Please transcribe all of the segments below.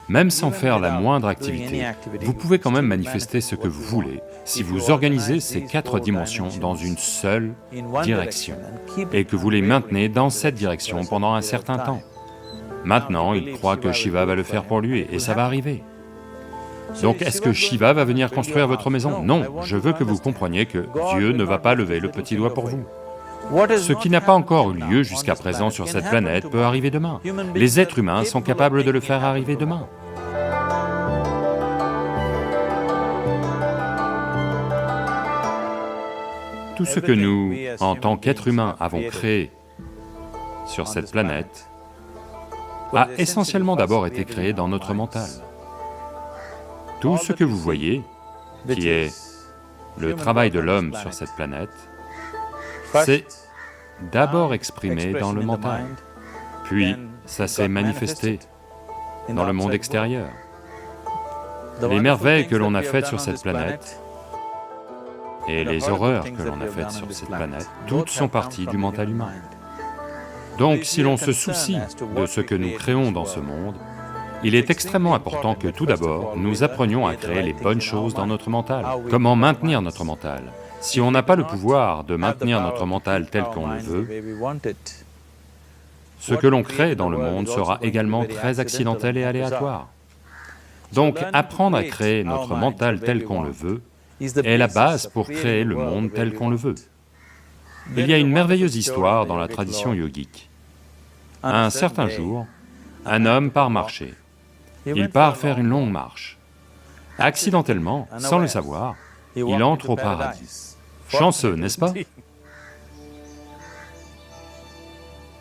Même sans faire la moindre activité, vous pouvez quand même manifester ce que vous voulez si vous organisez ces 4 dimensions dans une seule direction et que vous les maintenez dans cette direction pendant un certain temps. Maintenant, il croit que Shiva va le faire pour lui et ça va arriver. Donc est-ce que Shiva va venir construire votre maison? Non, je veux que vous compreniez que Dieu ne va pas lever le petit doigt pour vous. Ce qui n'a pas encore eu lieu jusqu'à présent sur cette planète peut arriver demain. Les êtres humains sont capables de le faire arriver demain. Tout ce que nous, en tant qu'êtres humains, avons créé sur cette planète a essentiellement d'abord été créé dans notre mental. Tout ce que vous voyez, qui est le travail de l'homme sur cette planète, c'est d'abord exprimé dans le mental, puis ça s'est manifesté dans le monde extérieur. Les merveilles que l'on a faites sur cette planète et les horreurs que l'on a faites sur cette planète, toutes sont parties du mental humain. Donc si l'on se soucie de ce que nous créons dans ce monde, il est extrêmement important que tout d'abord, nous apprenions à créer les bonnes choses dans notre mental. Comment maintenir notre mental? Si on n'a pas le pouvoir de maintenir notre mental tel qu'on le veut, ce que l'on crée dans le monde sera également très accidentel et aléatoire. Donc apprendre à créer notre mental tel qu'on le veut est la base pour créer le monde tel qu'on le veut. Il y a une merveilleuse histoire dans la tradition yogique. Un certain jour, un homme part marcher. Il part faire une longue marche. Accidentellement, sans le savoir, il entre au paradis. Chanceux, n'est-ce pas?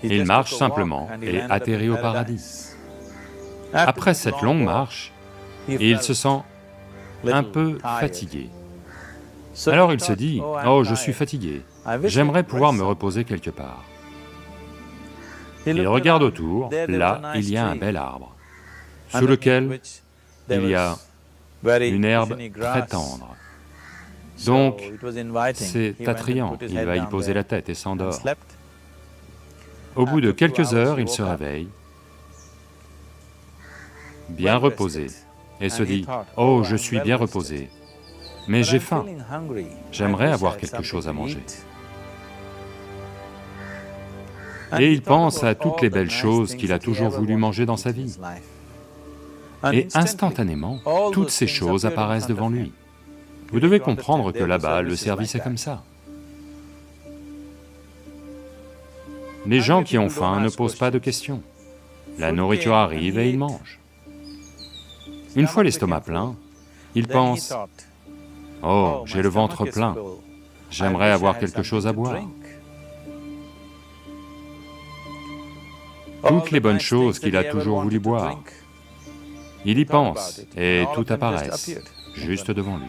Il marche simplement et atterrit au paradis. Après cette longue marche, il se sent un peu fatigué. Alors il se dit, « Oh, je suis fatigué, j'aimerais pouvoir me reposer quelque part. » Il regarde autour, là, il y a un bel arbre, sous lequel il y a une herbe très tendre. Donc, c'est attrayant, il va y poser la tête et s'endort. Au bout de quelques heures, il se réveille, bien reposé, et se dit, « Oh, je suis bien reposé, mais j'ai faim, j'aimerais avoir quelque chose à manger. » Et il pense à toutes les belles choses qu'il a toujours voulu manger dans sa vie. Et instantanément, toutes ces choses apparaissent devant lui. Vous devez comprendre que là-bas, le service est comme ça. Les gens qui ont faim ne posent pas de questions. La nourriture arrive et ils mangent. Une fois l'estomac plein, ils pensent, « Oh, j'ai le ventre plein, j'aimerais avoir quelque chose à boire. » Toutes les bonnes choses qu'il a toujours voulu boire, il y pense et tout apparaissent, juste devant lui.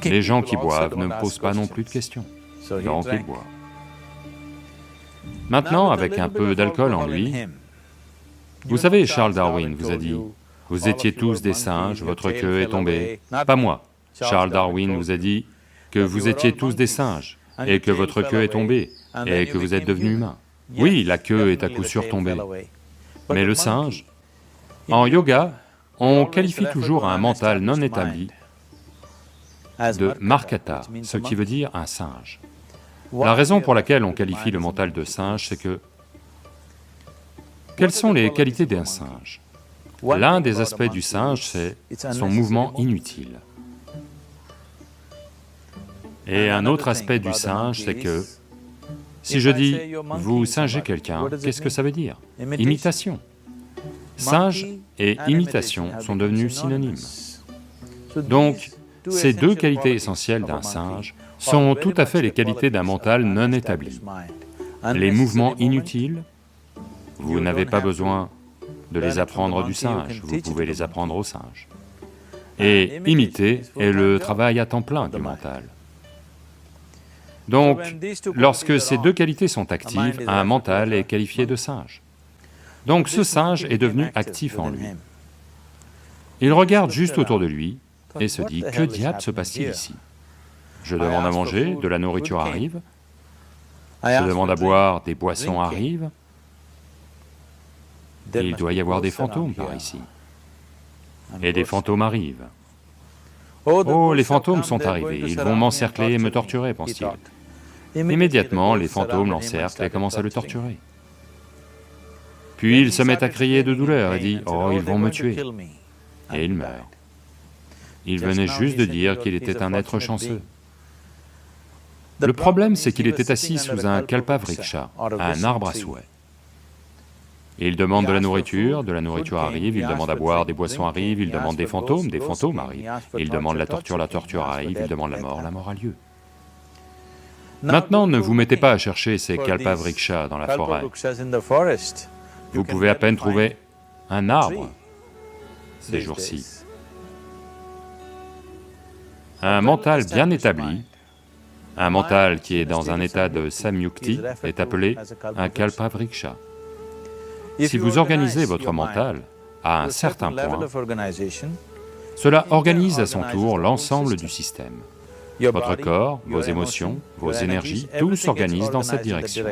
Les gens qui boivent ne posent pas non plus de questions, donc ils boivent. Maintenant, avec un peu d'alcool en lui, vous savez, Charles Darwin vous a dit, « Vous étiez tous des singes, votre queue est tombée. » Pas moi. Charles Darwin vous a dit que vous étiez tous des singes, et que votre queue est tombée, et que vous êtes devenus humains. Oui, la queue est à coup sûr tombée. Mais le singe, en yoga, on qualifie toujours un mental non établi de markata, ce qui veut dire un singe. La raison pour laquelle on qualifie le mental de singe, c'est que... Quelles sont les qualités d'un singe? L'un des aspects du singe, c'est son mouvement inutile. Et un autre aspect du singe, c'est que, si je dis « vous singez quelqu'un », qu'est-ce que ça veut dire? Imitation. Singe et imitation sont devenus synonymes. Donc, ces deux qualités essentielles d'un singe sont tout à fait les qualités d'un mental non établi. Les mouvements inutiles, vous n'avez pas besoin de les apprendre du singe, vous pouvez les apprendre au singe. Et imiter est le travail à temps plein du mental. Donc, lorsque ces deux qualités sont actives, un mental est qualifié de singe. Donc ce singe est devenu actif en lui. Il regarde juste autour de lui et se dit, « Que diable se passe-t-il ici? Je demande à manger, de la nourriture arrive, je demande à boire, des boissons arrivent, et il doit y avoir des fantômes par ici. et des fantômes arrivent. Oh, les fantômes sont arrivés, ils vont m'encercler et me torturer, pense-t-il. Immédiatement, les fantômes l'encerclent et commencent à le torturer. Puis il se met à crier de douleur et dit, « Oh, ils vont me tuer !» Et il meurt. Il venait juste de dire qu'il était un être chanceux. Le problème, c'est qu'il était assis sous un kalpavriksha, un arbre à souhait. Il demande de la nourriture arrive, il demande à boire, des boissons arrivent, il demande des fantômes arrivent, il demande la torture arrive, il demande la mort a lieu. Maintenant, ne vous mettez pas à chercher ces kalpavrikshas dans la forêt. Vous pouvez à peine trouver un arbre ces jours-ci. Un mental bien établi, un mental qui est dans un état de samyukti est appelé un kalpavriksha. Si vous organisez votre mental à un certain point, cela organise à son tour l'ensemble du système. Votre corps, vos émotions, vos énergies, tout s'organise dans cette direction.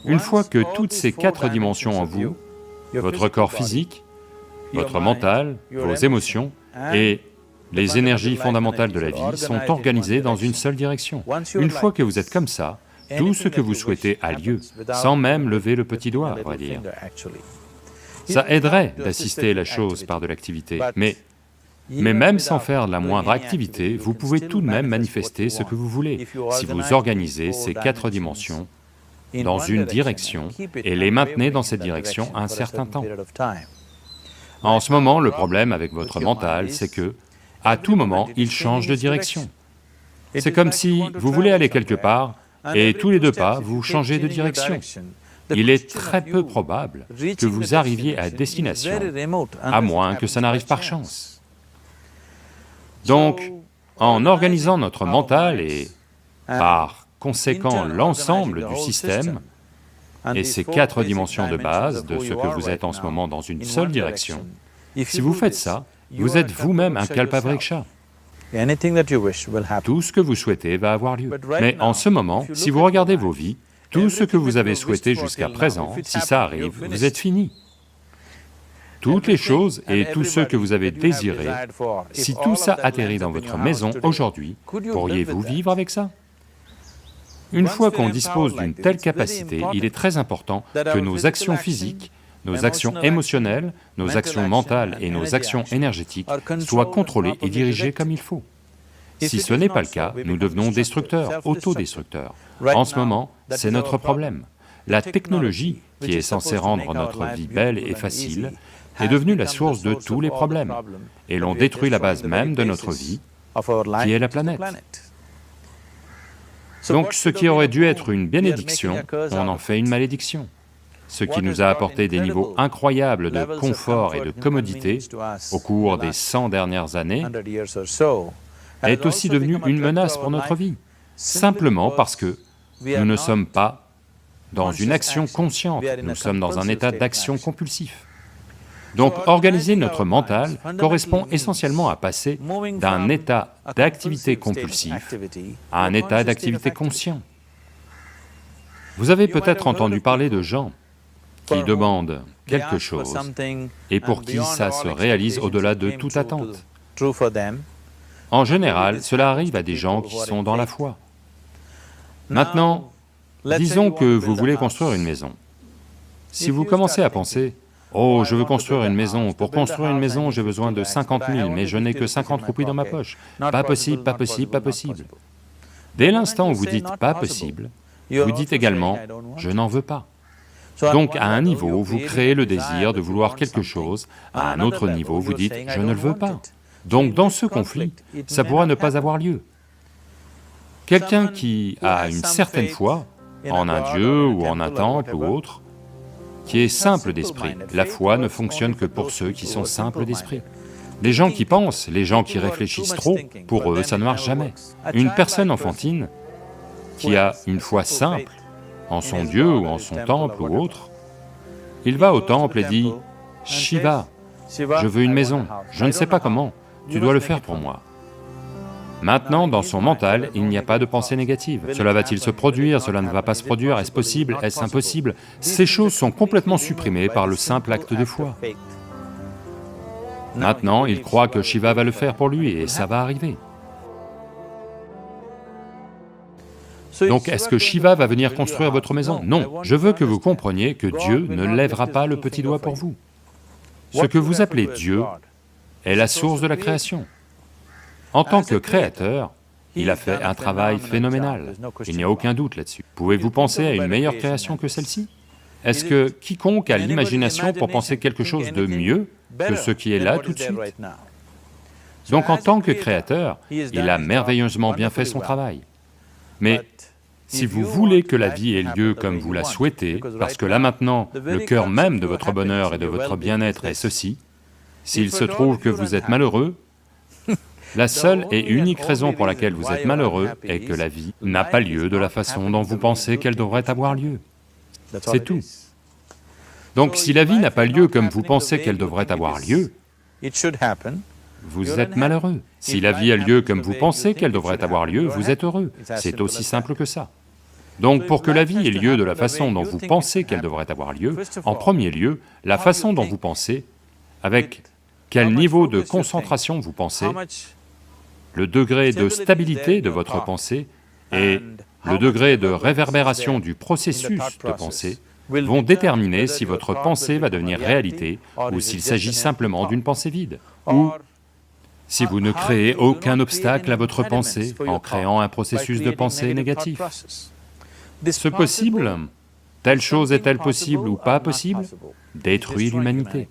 Une fois que toutes ces 4 dimensions en vous, votre corps physique, votre mental, vos émotions et les énergies fondamentales de la vie sont organisées dans une seule direction. Une fois que vous êtes comme ça, tout ce que vous souhaitez a lieu, sans même lever le petit doigt, on va dire. Ça aiderait d'assister la chose par de l'activité, mais même sans faire la moindre activité, vous pouvez tout de même manifester ce que vous voulez, si vous organisez ces 4 dimensions dans une direction et les maintenez dans cette direction un certain temps. En ce moment, le problème avec votre mental, c'est que, à tout moment, il change de direction. C'est comme si vous voulez aller quelque part, et tous les 2 pas, vous changez de direction. Il est très peu probable que vous arriviez à destination, à moins que ça n'arrive par chance. Donc, en organisant notre mental et, par conséquent, l'ensemble du système, et ces 4 dimensions de base de ce que vous êtes en ce moment dans une seule direction, si vous faites ça, vous êtes vous-même un kalpavriksha. Tout ce que vous souhaitez va avoir lieu. Mais en ce moment, si vous regardez vos vies, tout ce que vous avez souhaité jusqu'à présent, si ça arrive, vous êtes fini. Toutes les choses et tous ceux que vous avez désirés, si tout ça atterrit dans votre maison aujourd'hui, pourriez-vous vivre avec ça? Une fois qu'on dispose d'une telle capacité, il est très important que nos actions physiques, nos actions émotionnelles, nos actions mentales et nos actions énergétiques soient contrôlées et dirigées comme il faut. Si ce n'est pas le cas, nous devenons destructeurs, autodestructeurs. En ce moment, c'est notre problème. La technologie, qui est censée rendre notre vie belle et facile, est devenue la source de tous les problèmes, et l'on détruit la base même de notre vie, qui est la planète. Donc ce qui aurait dû être une bénédiction, on en fait une malédiction. Ce qui nous a apporté des niveaux incroyables de confort et de commodité au cours des 100 dernières années, est aussi devenu une menace pour notre vie, simplement parce que nous ne sommes pas dans une action consciente, nous sommes dans un état d'action compulsif. Donc organiser notre mental correspond essentiellement à passer d'un état d'activité compulsif à un état d'activité conscient. Vous avez peut-être entendu parler de gens qui demandent quelque chose et pour qui ça se réalise au-delà de toute attente. En général, cela arrive à des gens qui sont dans la foi. Maintenant, disons que vous voulez construire une maison. Si vous commencez à penser, « Oh, je veux construire une maison, pour construire une maison, j'ai besoin de 50 000, mais je n'ai que 50 roupies dans ma poche. Pas possible, pas possible, pas possible. » Dès l'instant où vous dites « pas possible », vous dites également « je n'en veux pas ». Donc à un niveau, vous créez le désir de vouloir quelque chose, à un autre niveau, vous dites « je ne le veux pas ». Donc dans ce conflit, ça pourra ne pas avoir lieu. Quelqu'un qui a une certaine foi, en un dieu ou en un temple ou autre, qui est simple d'esprit, la foi ne fonctionne que pour ceux qui sont simples d'esprit. Les gens qui pensent, les gens qui réfléchissent trop, pour eux ça ne marche jamais. Une personne enfantine qui a une foi simple, en son dieu ou en son temple ou autre, il va au temple et dit « Shiva, je veux une maison, je ne sais pas comment, tu dois le faire pour moi. » Maintenant, dans son mental, il n'y a pas de pensée négative. Cela va-t-il se produire? Cela ne va pas se produire? Est-ce possible? Est-ce impossible? Ces choses sont complètement supprimées par le simple acte de foi. Maintenant, il croit que Shiva va le faire pour lui et ça va arriver. Donc est-ce que Shiva va venir construire votre maison? Non, je veux que vous compreniez que Dieu ne lèvera pas le petit doigt pour vous. Ce que vous appelez Dieu est la source de la création. En tant que créateur, il a fait un travail phénoménal, il n'y a aucun doute là-dessus. Pouvez-vous penser à une meilleure création que celle-ci? Est-ce que quiconque a l'imagination pour penser quelque chose de mieux que ce qui est là tout de suite? Donc en tant que créateur, il a merveilleusement bien fait son travail. Mais si vous voulez que la vie ait lieu comme vous la souhaitez, parce que là maintenant, le cœur même de votre bonheur et de votre bien-être est ceci, s'il se trouve que vous êtes malheureux, la seule et unique raison pour laquelle vous êtes malheureux est que la vie n'a pas lieu de la façon dont vous pensez qu'elle devrait avoir lieu. C'est tout. Donc si la vie n'a pas lieu comme vous pensez qu'elle devrait avoir lieu, vous êtes malheureux. Si la vie a lieu comme vous pensez qu'elle devrait avoir lieu, vous êtes heureux. C'est aussi simple que ça. Donc pour que la vie ait lieu de la façon dont vous pensez qu'elle devrait avoir lieu, en premier lieu, la façon dont vous pensez, avec quel niveau de concentration vous pensez, le degré de stabilité de votre pensée et le degré de réverbération du processus de pensée vont déterminer si votre pensée va devenir réalité ou s'il s'agit simplement d'une pensée vide, ou si vous ne créez aucun obstacle à votre pensée en créant un processus de pensée négatif. Ce possible, telle chose est-elle possible ou pas possible, détruit l'humanité.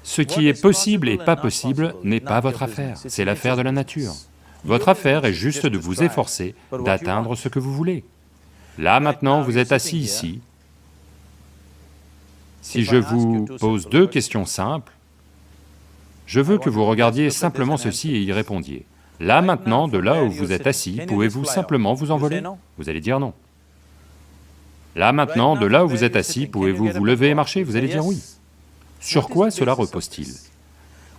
Ce qui est possible et pas possible n'est pas votre affaire, c'est l'affaire de la nature. Votre affaire est juste de vous efforcer d'atteindre ce que vous voulez. Là maintenant, vous êtes assis ici. Si je vous pose deux questions simples, je veux que vous regardiez simplement ceci et y répondiez. Là maintenant, de là où vous êtes assis, pouvez-vous simplement vous envoler? Vous allez dire non. Là maintenant, de là où vous êtes assis, pouvez-vous vous lever et marcher? Vous allez dire oui. Sur quoi cela repose-t-il?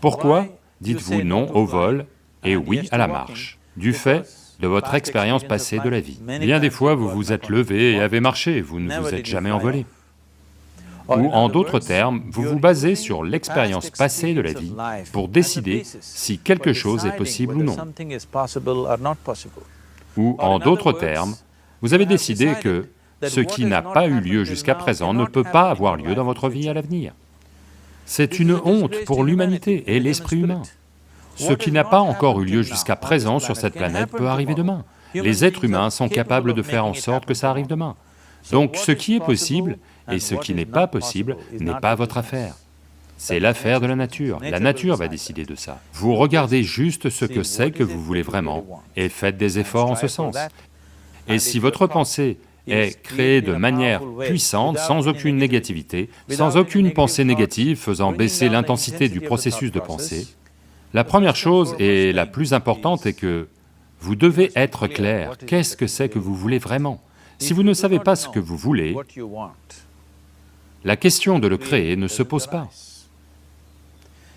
Pourquoi dites-vous non au vol et oui à la marche? Du fait de votre expérience passée de la vie. Bien des fois, vous vous êtes levé et avez marché, vous ne vous êtes jamais envolé. Ou en d'autres termes, vous vous basez sur l'expérience passée de la vie pour décider si quelque chose est possible ou non. Ou en d'autres termes, vous avez décidé que ce qui n'a pas eu lieu jusqu'à présent ne peut pas avoir lieu dans votre vie à l'avenir. C'est une honte pour l'humanité et l'esprit humain. Ce qui n'a pas encore eu lieu jusqu'à présent sur cette planète peut arriver demain. Les êtres humains sont capables de faire en sorte que ça arrive demain. Donc ce qui est possible et ce qui n'est pas possible n'est pas votre affaire. C'est l'affaire de la nature va décider de ça. Vous regardez juste ce que c'est que vous voulez vraiment et faites des efforts en ce sens. Et si votre pensée est créée de manière puissante, sans aucune négativité, sans aucune pensée négative faisant baisser l'intensité du processus de pensée, la première chose et la plus importante est que vous devez être clair, qu'est-ce que c'est que vous voulez vraiment? Si vous ne savez pas ce que vous voulez, la question de le créer ne se pose pas.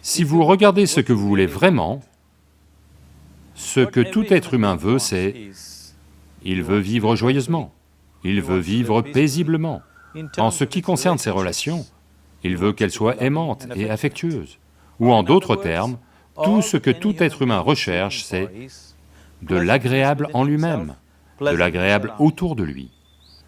Si vous regardez ce que vous voulez vraiment, ce que tout être humain veut, c'est... il veut vivre joyeusement, il veut vivre paisiblement. En ce qui concerne ses relations, il veut qu'elles soient aimantes et affectueuses. Ou en d'autres termes, tout ce que tout être humain recherche, c'est de l'agréable en lui-même, de l'agréable autour de lui.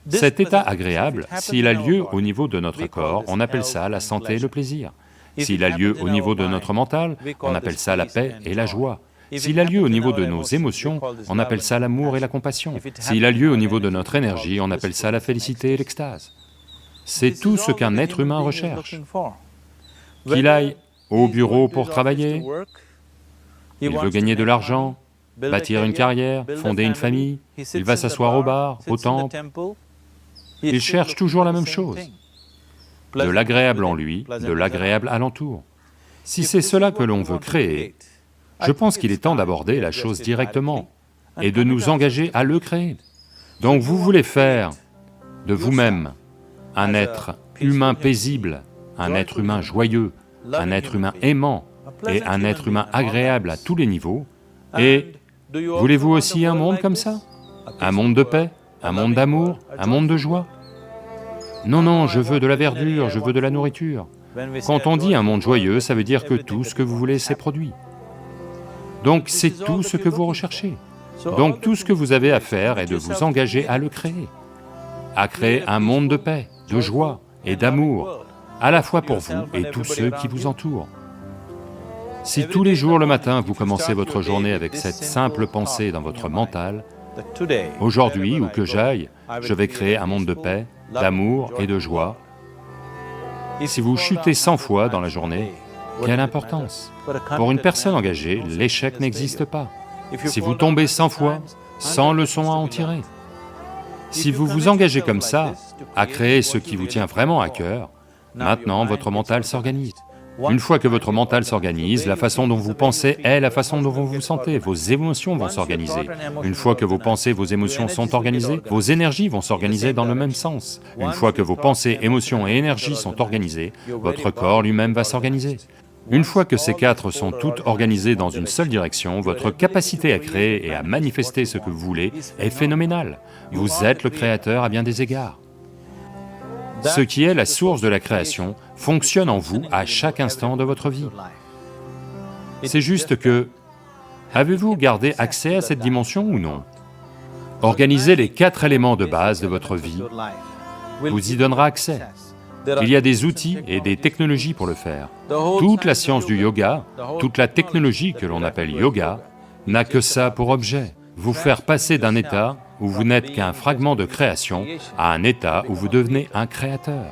Cet état agréable, s'il a lieu au niveau de notre corps, on appelle ça la santé et le plaisir. S'il a lieu au niveau de notre mental, on appelle ça la paix et la joie. S'il a lieu au niveau de nos émotions, on appelle ça l'amour et la compassion. S'il a lieu au niveau de notre énergie, on appelle ça la félicité et l'extase. C'est tout ce qu'un être humain recherche. Qu'il aille au bureau pour travailler, il veut gagner de l'argent, bâtir une carrière, fonder une famille, il va s'asseoir au bar, au temple. Il cherche toujours la même chose, de l'agréable en lui, de l'agréable alentour. Si c'est cela que l'on veut créer, je pense qu'il est temps d'aborder la chose directement et de nous engager à le créer. Donc vous voulez faire de vous-même un être humain paisible, un être humain joyeux, un être humain aimant et un être humain agréable à tous les niveaux, et voulez-vous aussi un monde comme ça? Un monde de paix, un monde d'amour, un monde de joie? Non, non, je veux de la verdure, je veux de la nourriture. Quand on dit un monde joyeux, ça veut dire que tout ce que vous voulez s'est produit. Donc c'est tout ce que vous recherchez. Donc tout ce que vous avez à faire est de vous engager à le créer, à créer un monde de paix, de joie et d'amour, à la fois pour vous et tous ceux qui vous entourent. Si tous les jours le matin vous commencez votre journée avec cette simple pensée dans votre mental, aujourd'hui, où que j'aille, je vais créer un monde de paix, d'amour et de joie. Si vous chutez 100 fois dans la journée, quelle importance? Pour une personne engagée, l'échec n'existe pas. Si vous tombez 100 fois, 100 leçons à en tirer. Si vous vous engagez comme ça, à créer ce qui vous tient vraiment à cœur, maintenant votre mental s'organise. Une fois que votre mental s'organise, la façon dont vous pensez est la façon dont vous vous sentez, vos émotions vont s'organiser. Une fois que vos pensées, vos émotions sont organisées, vos énergies vont s'organiser dans le même sens. Une fois que vos pensées, émotions et énergies sont organisées, votre corps lui-même va s'organiser. Une fois que ces quatre sont toutes organisées dans une seule direction, votre capacité à créer et à manifester ce que vous voulez est phénoménale. Vous êtes le créateur à bien des égards. Ce qui est la source de la création fonctionne en vous à chaque instant de votre vie. C'est juste que, avez-vous gardé accès à cette dimension ou non? Organiser les 4 éléments de base de votre vie vous y donnera accès. Il y a des outils et des technologies pour le faire. Toute la science du yoga, toute la technologie que l'on appelle yoga, n'a que ça pour objet, vous faire passer d'un état où vous n'êtes qu'un fragment de création à un état où vous devenez un créateur.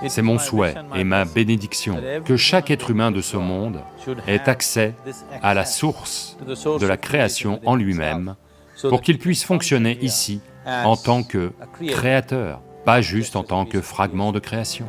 C'est mon souhait et ma bénédiction que chaque être humain de ce monde ait accès à la source de la création en lui-même pour qu'il puisse fonctionner ici en tant que créateur, pas juste en tant que fragment de création.